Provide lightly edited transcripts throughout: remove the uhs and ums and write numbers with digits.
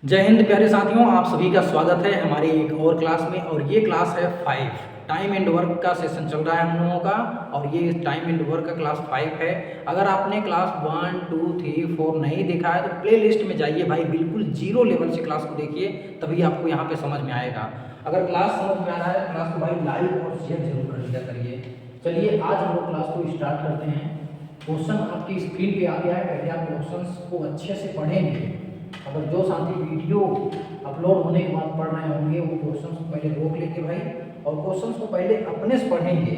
जय हिंद प्यारे साथियों, आप सभी का स्वागत है हमारी एक और क्लास में। और ये क्लास है 5 टाइम एंड वर्क का सेशन चल रहा है हम लोगों का। और ये टाइम एंड वर्क का क्लास 5 है। अगर आपने क्लास 1, 2, 3, 4 नहीं देखा है तो प्ले लिस्ट में जाइए भाई, बिल्कुल जीरो लेवल से क्लास को देखिए, तभी आपको यहाँ पे समझ में आएगा। अगर क्लास समझ में आ रहा है क्लास को भाई लाइक और शेयर जरूर कर दिया करिए। चलिए आज हम लोग क्लास को स्टार्ट करते हैं। क्वेश्चन आपकी स्क्रीन पे आ गया है, पहले आप क्वेश्चन को अच्छे से पढ़ेंगे। अगर जो साथी वीडियो अपलोड होने के बाद पढ़ रहे होंगे वो क्वेश्चंस को पहले रोक लेंगे भाई, और क्वेश्चंस को पहले अपने से पढ़ेंगे।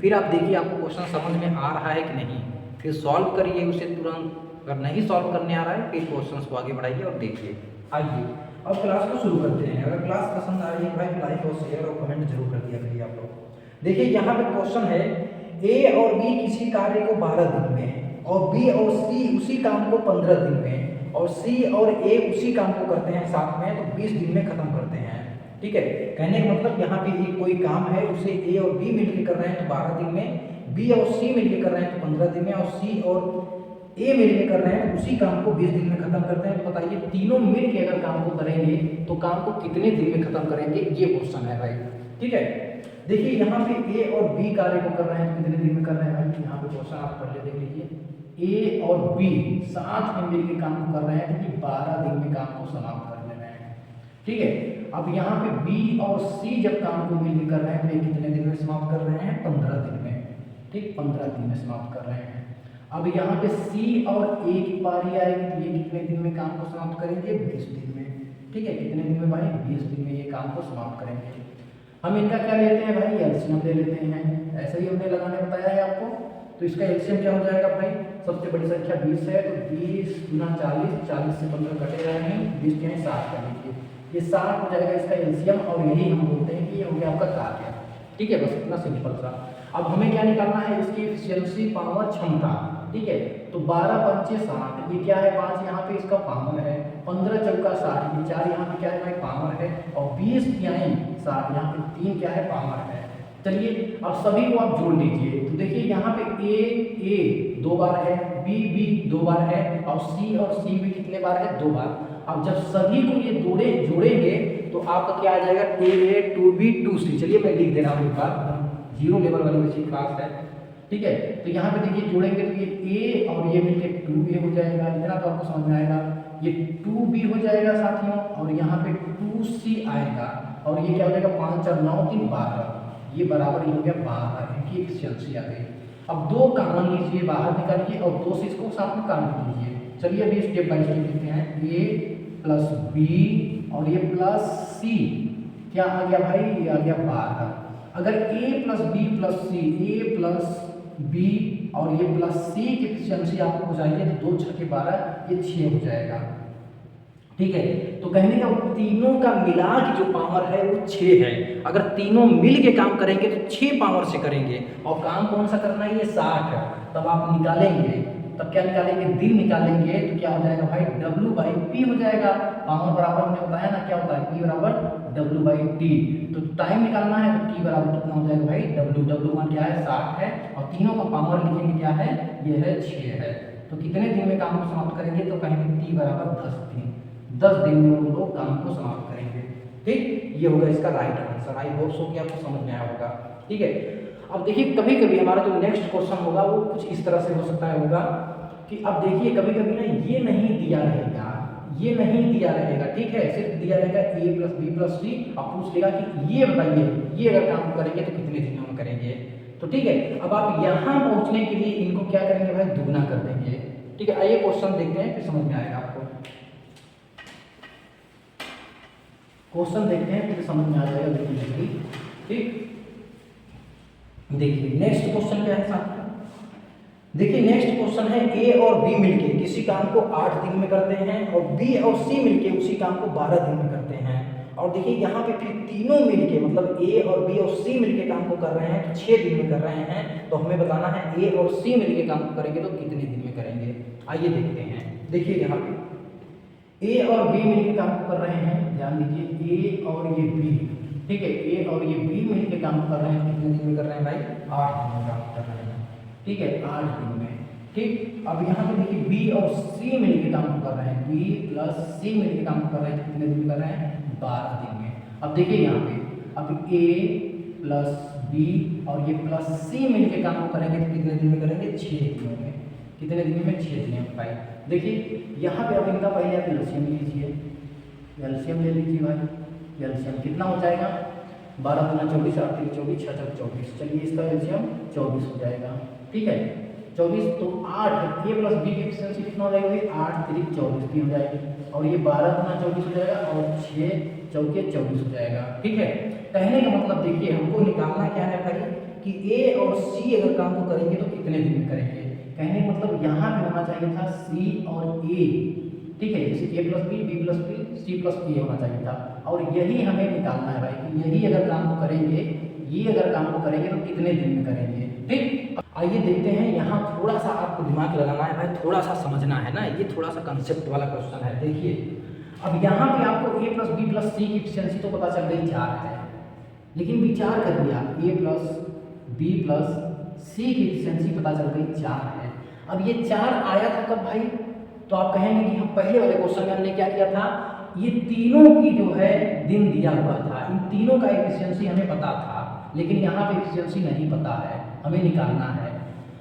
फिर आप देखिए आपको क्वेश्चन समझ में आ रहा है कि नहीं, फिर सॉल्व करिए उसे तुरंत। अगर नहीं सॉल्व करने आ रहा है फिर क्वेश्चंस को आगे बढ़ाइए और देखिए। आइए अब क्लास को शुरू करते हैं। अगर क्लास पसंद आ रही है भाई लाइक और शेयर और कमेंट जरूर कर दिया करिए आप लोग। देखिए यहाँ पे क्वेश्चन है, ए और बी किसी कार्य को 12 दिन में, और बी और सी उसी काम को 15 दिन में, और सी और ए उसी काम को करते हैं साथ में तो 20 दिन में खत्म करते हैं। ठीक है, कहने का मतलब यहाँ पे एक कोई काम है उसे ए और बी मिलकर कर रहे हैं तो 12 दिन में, बी और सी मिलकर कर रहे हैं तो 15 दिन में, और सी और ए मिलकर कर रहे हैं तो उसी काम को 20 दिन में खत्म करते हैं। तो बताइए तीनों मिलकर अगर काम को करेंगे तो काम को कितने दिन में खत्म करेंगे, ये क्वेश्चन है भाई। ठीक है, देखिए यहाँ पे ए और बी कार्य को कर रहे हैं तो कितने दिन में कर रहे हैं भाई, यहाँ पे क्वेश्चन आप पढ़ ले, देख लीजिए। ए और बी साथ में मिलकर काम को कर रहे हैं तो 12 दिन में काम को समाप्त कर ले रहे हैं। ठीक है, अब यहाँ पे बी और सी जब काम को मिलकर कर रहे हैं तो ये कितने दिन में समाप्त कर रहे हैं, 15 दिन में। ठीक, 15 दिन में समाप्त कर रहे हैं। अब यहाँ पे सी और ए की पारी आएगी तो ये कितने दिन में काम को समाप्त करेंगे, 20 दिन में। ठीक है, कितने दिन में भाई, 20 दिन में ये काम को समाप्त करेंगे। हम इनका क्या लेते हैं भाई, एलसीएम ले लेते हैं। ऐसे ही हमने लगाने बताया है आपको। तो इसका एलसीएम क्या हो जाएगा भाई, सबसे बड़ी संख्या 20 है तो 20 गुना 40, 40 से 15 कटेगा नहीं, 20 यानी 60 कर लीजिए, ये 60 हो जाएगा इसका एलसीएम। और यही हम बोलते हैं कि ये हो गया आपका कार्य। ठीक है, बस इतना सिंपल सा। अब हमें क्या निकालना है, इसकी एफिशिएंसी पावर क्षमता। ठीक है, तो 12 पंचे 60, ये क्या है 5 यहाँ पे इसका पावर है, 15 चौका 60, ये 4 यहाँ पे क्या है भाई पावर है, और 20 यानी 60 यहाँ पे 3 क्या है पावर है। चलिए अब सभी को आप जोड़ लीजिए तो देखिए यहाँ पे ए 2 बार है, बी 2 बार है, और सी भी कितने बार है, 2 बार। अब जब सभी को ये जोड़ेंगे तो आपका क्या आ जाएगा, ए 2b 2c। चलिए मैं लिख दे रहा हूँ एक बार, जीरो लेवल वाली बच्ची क्लास है। ठीक है, तो यहाँ पे देखिए जोड़ेंगे तो ये ए और ये मिलकर 2a हो जाएगा, इतना तो आपको समझ में आएगा। ये 2b हो जाएगा साथियों, और यहाँ पे 2c आएगा, और ये क्या हो जाएगा 5 4 9 3 12, ये बराबर ही हो गया 12। इनकी एफिशिएंसी आ गई। अब 2 कॉमन लीजिए, बाहर निकालिए, और 2 से इसको साथ में काट लीजिए। चलिए अभी स्टेप बाय स्टेप लिखते हैं। ए प्लस बी और ये प्लस सी, क्या आ गया भाई, ये आ गया 12। अगर a plus B plus C, A plus B और ये प्लस सी की एफिशिएंसी आपको चाहिए तो 2 6 12, ये 6 हो जाएगा। ठीक है, तो कहने का तीनों का मिला के जो पावर है वो 6 है। अगर तीनों मिल के काम करेंगे तो 6 पावर से करेंगे, और काम कौन सा करना है, ये 60 है। तब आप निकालेंगे, तब क्या निकालेंगे, दिन निकालेंगे तो क्या हो जाएगा भाई, W/P हो जाएगा। पावर बराबर हमने बताया ना क्या होता है, P बराबर W/T। तो टाइम निकालना है तो T बराबर कितना हो जाएगा भाई, W मान क्या है 60 है, और तीनों का पावर लिखेंगे क्या है, ये है 6 है। तो कितने दिन में काम को समाप्त करेंगे, तो कहेंगे T बराबर 10 दिन। 10 दिन में वो लोग काम को समाप्त करेंगे। ठीक, ये होगा इसका right answer. I hope so कि आपको समझ में आया होगा। ठीक है, अब देखिए कभी कभी हमारा जो नेक्स्ट क्वेश्चन होगा वो कुछ इस तरह से हो सकता है होगा कि अब देखिए कभी कभी ना ये नहीं दिया रहेगा, ये नहीं दिया रहेगा। ठीक है, सिर्फ दिया रहेगा a प्लस बी प्लस सी, अब पूछ लेगा कि ये बताइए ये अगर काम करेंगे तो कितने दिनों में करेंगे। तो ठीक है, अब आप यहाँ पहुँचने के लिए इनको क्या करेंगे भाई, दुगना कर देंगे। ठीक है, आइए क्वेश्चन देखते हैं फिर समझ में आएगा आपको। क्वेश्चन देखते हैं फिर समझ में आ जाएगा बिल्कुल। ठीक, देखिए नेक्स्ट क्वेश्चन क्या है साथ में। देखिए नेक्स्ट क्वेश्चन है, ए और बी मिलके किसी काम को 8 दिन में करते हैं, और बी और सी मिलके उसी काम को 12 दिन में करते हैं। और देखिए यहाँ पे फिर तीनों मिलके मतलब ए और बी और सी मिलके काम को कर रहे हैं तो 6 दिन में कर रहे हैं। तो हमें बताना है ए और सी मिलके काम को करेंगे तो कितने दिन में करेंगे। आइए देखते हैं। देखिए यहाँ पे ए और बी मिलके काम को कर रहे हैं, ध्यान दीजिए ए और ये बी। ठीक है, ए और ये बी मिलके काम कर रहे हैं, कितने दिन में कर रहे हैं भाई, 8 दिन में काम कर रहे हैं। ठीक है, 8 दिन में। ठीक। अब यहाँ पे देखिए बी और सी मिलके काम कर रहे हैं, बी प्लस सी मिलके काम कर रहे हैं, कितने दिन में कर रहे हैं, 12 दिन में। अब देखिए यहाँ पे अब ए प्लस बी और ये प्लस सी मिलके काम करेंगे तो कितने दिन में करेंगे, 6 दिनों में। कितने दिन में, 6 दिन में भाई। देखिए यहाँ पे अब इनका पहले आप एलसीएम लीजिए, एलसीएम ले लीजिए भाई। एलसीएम कितना हो जाएगा, 12 गुना 24, 8 3 24, 6 6 24। चलिए इसका एलसीएम 24 हो जाएगा, ठीक है। 24 तो 8 ए प्लस बी की एफिशिएंसी कितना हो जाएगी, 8 3 24 की हो जाएगी। और ये 12 गुना 24 हो जाएगा और 6 चौके 24 हो जाएगा, ठीक है। कहने का मतलब देखिए हमको निकालना क्या है भाई कि ए और सी अगर काम को करेंगे तो कितने दिन में करेंगे। कहने का मतलब यहाँ पे होना चाहिए था सी और ए, ठीक है, जैसे A plus B, B plus B, C plus A होना चाहिए था। और यही हमें निकालना है भाई कि यही अगर काम को करेंगे, ये अगर काम को करेंगे तो कितने दिन में करेंगे, ठीक। आइए देखते हैं, यहाँ थोड़ा सा आपको दिमाग लगाना है भाई, थोड़ा सा समझना है ना, ये थोड़ा सा कंसेप्ट वाला क्वेश्चन है। देखिए अब यहाँ पे आपको ए प्लस बी प्लस सी की एफिशिएंसी तो पता चल गई 4 है, लेकिन विचार करिए आप ए प्लस बी प्लस सी की एफिशिएंसी पता चल गई 4 है। अब ये 4 आया था कब भाई, तो आप कहेंगे कि हम पहले वाले क्वेश्चन में हमने क्या किया था, ये तीनों की जो है दिन दिया हुआ था, इन तीनों का एफिशिएंसी हमें पता था, लेकिन यहाँ पे एफिशिएंसी नहीं पता है, हमें निकालना है।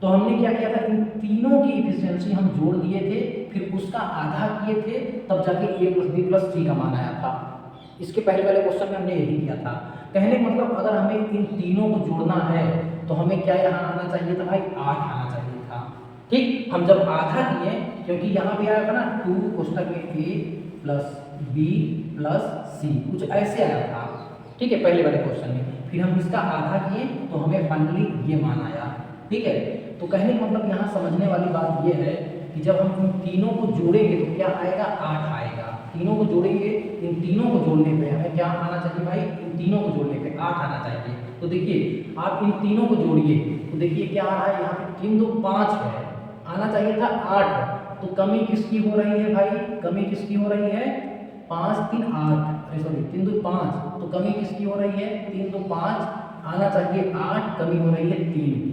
तो हमने क्या किया था, इन तीनों की एफिशिएंसी हम जोड़ दिए थे, फिर उसका आधा किए थे, तब जाके ए प्लस बी प्लस सी का मान आया था। इसके पहले वाले क्वेश्चन में हमने यही किया था। कहने का मतलब अगर हमें इन तीनों को जोड़ना है तो हमें क्या यहाँ आना चाहिए था भाई, 8 आना चाहिए था, ठीक। हम जब आधा किए, क्योंकि यहाँ पे आया था ना 2 कोष्टक में ए प्लस बी प्लस सी, कुछ ऐसे आया था, ठीक है, पहले वाले क्वेश्चन में। फिर हम इसका आधा किए तो हमें फाइनली ये मान आया, ठीक है। तो कहने का मतलब यहाँ समझने वाली बात ये है कि जब हम इन तीनों को जोड़ेंगे तो क्या आएगा, 8 आएगा। तीनों को जोड़ेंगे, इन तीनों को जोड़ने पे हमें क्या आना चाहिए भाई, इन तीनों को जोड़ने पे 8 आना चाहिए। तो देखिए आप इन तीनों को जोड़िए तो देखिए क्या आ रहा है, यहाँ पे 3 2 5 है, आना चाहिए था 8। तो कमी किसकी हो रही है भाई, कमी किसकी हो रही है, 5 3 8, सॉरी 3 2 5, तो कमी किसकी हो रही है, 3 2 5, आना चाहिए 8, कमी हो रही है 3।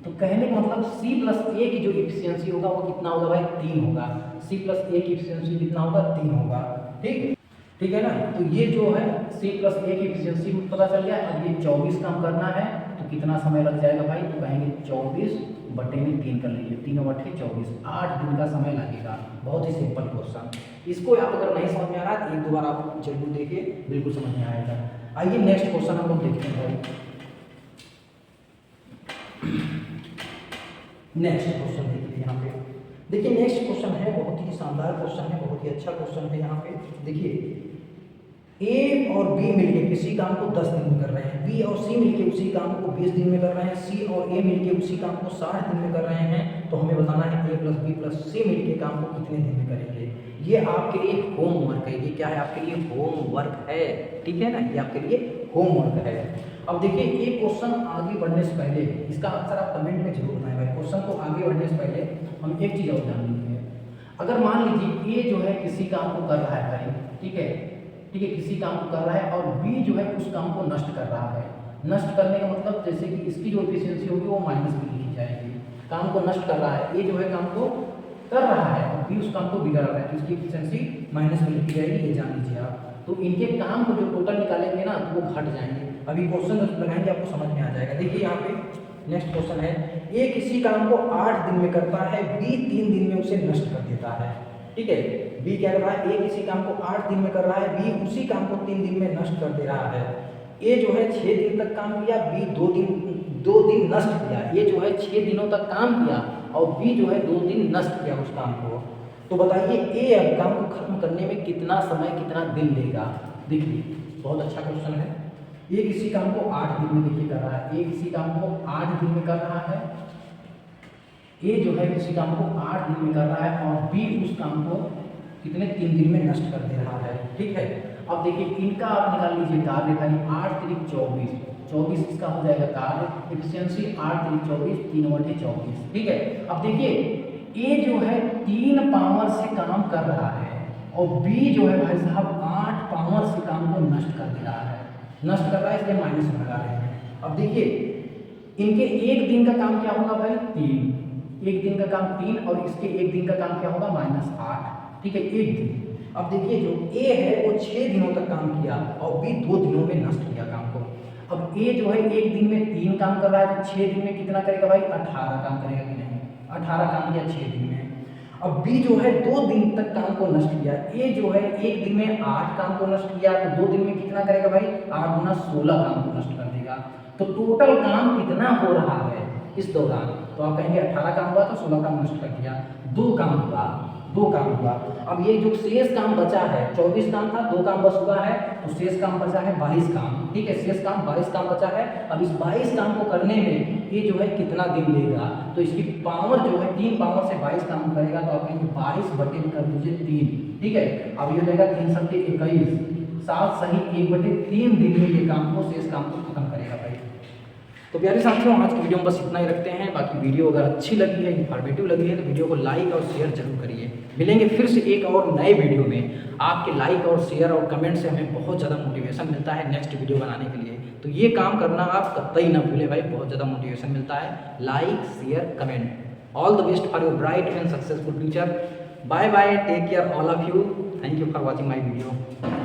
तो कहने का मतलब C प्लस ए की जो एफिशिएंसी होगा वो कितना होगा भाई, 3 होगा। C प्लस ए की एफिशिएंसी कितना होगा, 3 होगा, ठीक, ठीक है ना। तो ये जो है C प्लस ए की एफिशिएंसी पता चल गया। अब ये 24 काम करना है तो कितना समय लग जाएगा भाई, तो कहेंगे 24 बटे में 3 कर लीजिए, 3 बटे 24, 8 दिन का समय लगेगा। बहुत ही सिंपल क्वेश्चन। इसको आप अगर नहीं समझ में आ रहा है एक दो बार आप जरूर देखिए, बिल्कुल समझ में आएगा। आइए नेक्स्ट क्वेश्चन हम लोग देखते हैं भाई। नेक्स्ट क्वेश्चन देखिए, यहाँ पे देखिए नेक्स्ट क्वेश्चन है, बहुत ही शानदार क्वेश्चन है, बहुत ही अच्छा क्वेश्चन है। यहाँ पे देखिए ए और बी मिलके किसी काम को 10 दिन में कर रहे हैं, बी और सी मिलके उसी काम को 20 दिन में कर रहे हैं, सी और ए मिलके उसी काम को 60 दिन में कर रहे हैं। तो हमें बताना है ए प्लस बी प्लस सी मिलके काम को कितने दिन में करेंगे। ये आपके लिए होमवर्क है, ये क्या है आपके लिए, होमवर्क है, ठीक है ना, ये आपके लिए होमवर्क है। अब देखिए ये क्वेश्चन आगे बढ़ने से पहले इसका आंसर आप कमेंट में जरूर बनाएं भाई। क्वेश्चन को आगे बढ़ने से पहले हम एक चीज़ और जान लीजिए। अगर मान लीजिए ए जो है किसी काम को कर रहा है भाई, ठीक है, ठीक है, किसी काम को कर रहा है और बी जो है उस काम को नष्ट कर रहा है। नष्ट करने का मतलब जैसे कि इसकी जो एफिशिएंसी होगी वो माइनस में लिखी जाएगी। काम को नष्ट कर रहा है, ए जो है काम को कर रहा है और बी उस काम को बिगाड़ रहा है, तो इसकी एफिशिएंसी माइनस में लिखी जाएगी, ये जान लीजिए आप। तो इनके काम को जो टोटल निकालेंगे ना तो वो घट जाएंगे। अभी क्वेश्चन लगाएंगे आपको समझ में आ जाएगा। देखिए यहाँ पे नेक्स्ट क्वेश्चन है, ए किसी काम को 8 दिन में करता है, बी 3 दिन में उसे नष्ट कर देता है, ठीक है। बी क्या कर रहा है, ए किसी काम को 8 दिन में कर रहा है, बी उसी काम को 3 दिन में नष्ट कर दे रहा है। ए जो है 6 दिन तक काम किया, बी 2 दिन नष्ट किया। ए जो है 6 दिनों तक काम किया और बी जो है 2 दिन नष्ट किया उस काम को। तो बताइए ए अब काम को खत्म करने में कितना समय कितना दिन लेगा। देखिए बहुत अच्छा क्वेश्चन है। ए किसी काम को 8 दिन में देखिए कर रहा है, ए किसी काम को 8 दिन में कर रहा है, ए जो है किसी काम को 8 दिन में कर रहा है और बी उस काम को कितने 3 दिन में नष्ट कर दे रहा है, ठीक है। अब देखिए इनका आप निकाल लीजिए कार्य, 8 3 24, 24 इसका हो जाएगा कार्य एफिशिएंसी, 8 3 24, 3 बटे 24, ठीक है। अब देखिए ए जो है 3 पावर से काम कर रहा है और बी जो है भाई साहब 8 पावर से काम को नष्ट कर दे रहा है, नष्ट कर रहा है, इसलिए माइनस में लगा रहे हैं। अब देखिए इनके एक दिन का काम क्या होगा भाई, 3, एक दिन का काम 3 और इसके एक दिन का काम क्या होगा -8, ठीक है, एक दिन। अब देखिए जो ए है वो 6 दिनों तक काम किया और बी 2 दिनों में नष्ट किया काम को। अब ए जो है एक दिन में 3 काम कर रहा है तो 6 दिन में कितना करेगा भाई, 18 काम करेगा कि नहीं, 18 काम किया 6 दिन में। अब बी जो है 2 दिन तक काम को नष्ट किया, ए जो है एक दिन में 8 काम को नष्ट किया तो 2 दिन में कितना करेगा भाई, 8 गुना 16 काम को नष्ट कर देगा। तो टोटल काम कितना हो रहा है इस दौरान, तो आप कहेंगे 18 काम हुआ तो 16 काम नष्ट कर दिया, 2 काम हुआ, 2 काम हुआ। अब ये जो शेष काम बचा है, 24 काम था, 2 काम बस हुआ है तो शेष काम बचा है 22 काम, ठीक है, शेष काम 22 काम बचा है। अब इस 22 काम को करने में ये जो है कितना दिन लेगा, तो इसकी पावर जो है 3 पावर से 22 काम करेगा तो आप कहेंगे 22 बटे कर दीजिए 3, ठीक है। अब ये हो जाएगा 3 सबके 21, 7 सही 1/3 दिन में ये काम को, शेष काम को खत्म करेगा भाई। तो प्यारे साथियों आज की वीडियो में बस इतना ही रखते हैं। बाकी वीडियो अगर अच्छी लगी है, इन्फॉर्मेटिव लगी है तो वीडियो को लाइक और शेयर जरूर करिए। मिलेंगे फिर से एक और नए वीडियो में। आपके लाइक और शेयर और कमेंट से हमें बहुत ज़्यादा मोटिवेशन मिलता है नेक्स्ट वीडियो बनाने के लिए। तो ये काम करना आप कतई ना भूलें भाई, बहुत ज़्यादा मोटिवेशन मिलता है। Like share comment. All the best for your bright and successful future. Bye bye, take care all of you. Thank you for watching my video.